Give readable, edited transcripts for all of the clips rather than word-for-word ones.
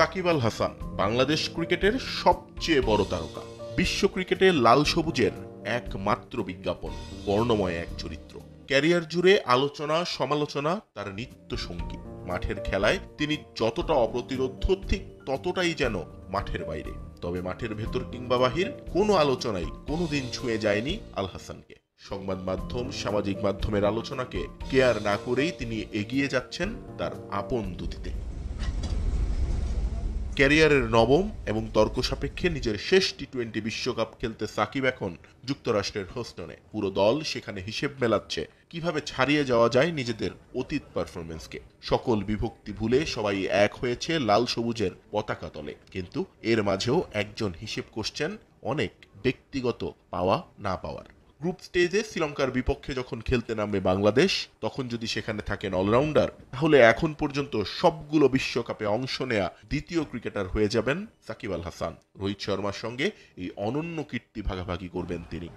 সাকিব আল হাসান বাংলাদেশ ক্রিকেটের সবচেয়ে বড় তারকা। বিশ্ব ক্রিকেটে লাল সবুজের একমাত্র বিজ্ঞাপন, বর্ণময় এক চরিত্র। ক্যারিয়ার জুড়ে আলোচনা সমালোচনা তার নিত্য সঙ্গী। মাঠের খেলায় তিনি যতটা অপ্রতিরোধ্য, ঠিক ততটাই যেন মাঠের বাইরে। তবে মাঠের ভেতর কিংবা বাহির কোনো আলোচনাই কোনোদিন ছুঁয়ে যায়নি আল হাসানকে। সংবাদ মাধ্যম, সামাজিক মাধ্যমের আলোচনাকে কেয়ার না করেই তিনি এগিয়ে যাচ্ছেন তার আপন দুতিতে। ক্যারিয়ারের নবম এবং তর্ক সাপেক্ষে নিজের শেষ টি-20 বিশ্বকাপ খেলতে সাকিব এখন যুক্তরাষ্ট্রের হোস্টনে। পুরো দল সেখানে হিসেব মেলাচ্ছে কিভাবে ছাড়িয়ে যাওয়া যায় নিজেদের অতীত পারফরমেন্সকে। সকল বিভক্তি ভুলে সবাই এক হয়েছে লাল সবুজের পতাকা তলে। কিন্তু এর মাঝেও একজন হিসেব কষছেন অনেক ব্যক্তিগত পাওয়া না পাওয়ার। গ্রুপ স্টেজে শ্রীলঙ্কার বিপক্ষে যখন খেলতে নামবে বাংলাদেশ, তখন যদি সেখানে থাকেন অলরাউন্ডার, তাহলে এখন পর্যন্ত সবগুলো বিশ্বকাপে অংশ নেয়া দ্বিতীয় ক্রিকেটার হয়ে যাবেন সাকিব আল হাসান। রোহিত শর্মার সঙ্গে এই অনন্য কীর্তি ভাগাভাগি করবেন তিনি।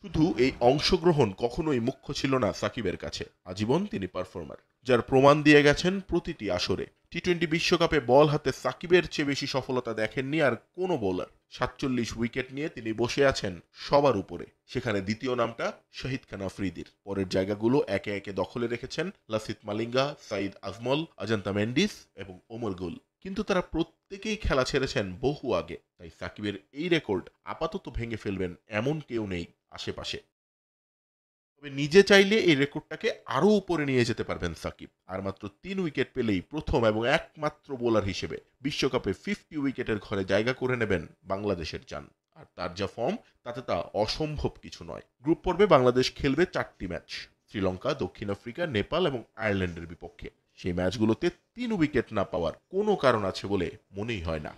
শুধু এই অংশগ্রহণ কখনোই মুখ্য ছিল না সাকিবের কাছে। আজীবন তিনি পারফর্মার, যার প্রমাণ দিয়ে গেছেন প্রতিটি আসরে। টি-20 বিশ্বকাপে বল হাতে সাকিবের চেয়ে বেশি সফলতা দেখেননি আর কোনো বোলার। 47 উইকেট নিয়ে তিনি বসে আছেন সবার উপরে। সেখানে দ্বিতীয় নামটা শহীদ খান আফ্রিদির। পরের জায়গাগুলো একে একে দখলে রেখেছেন লাসিথ মালিঙ্গা, সাইদ আজমল, অজন্তা মেন্ডিস এবং ওমর গুল। কিন্তু তারা প্রত্যেকেই খেলা ছেড়েছেন বহু আগে। তাই সাকিবের এই রেকর্ড আপাতত ভেঙে ফেলবেন এমন কেউ নেই আশেপাশে। তবে নিজে চাইলে এই রেকর্ডটাকে আরো উপরে নিয়ে যেতে পারবেন সাকিব। আর মাত্র 3 উইকেট পেলেই প্রথম এবং একমাত্র বোলার হিসেবে বিশ্বকাপে 50 উইকেটের ঘরে জায়গা করে নেবেন বাংলাদেশের চান। আর তার যা ফর্ম, তাতে তা অসম্ভব কিছু নয়। গ্রুপ পর্বে বাংলাদেশ খেলবে 4টি ম্যাচ, শ্রীলঙ্কা, দক্ষিণ আফ্রিকা, নেপাল এবং আয়ারল্যান্ডের বিপক্ষে। সেই ম্যাচগুলোতে 3 উইকেট না পাওয়ার কোনো কারণ আছে বলে মনেই হয় না।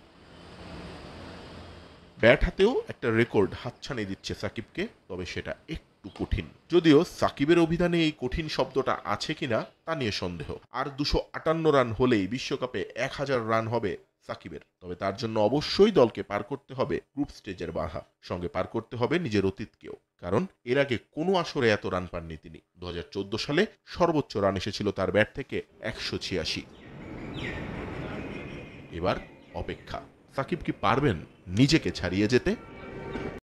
ব্যাট হাতেও একটা রেকর্ড হাতছানি দিচ্ছে সাকিবকে, তবে সেটা একটু কঠিন। যদিও সাকিবের অভিধানে এই কঠিন শব্দটা আছে কিনা তা নিয়ে সন্দেহ। আর 258 রান হলেই বিশ্বকাপে 1000 রান হবে সাকিবের। তবে তার জন্য অবশ্যই দলকে পার করতে হবে গ্রুপ স্টেজের বাধা, সঙ্গে পার করতে হবে নিজের অতীতকেও। কারণ এর আগে কোনো আসরে এত রান পাননি তিনি। 2014 সালে সর্বোচ্চ রান এসেছিল তার ব্যাট থেকে 186। এবার অপেক্ষা, সাকিব কি পারবেন নিজেকে ছাড়িয়ে যেতে?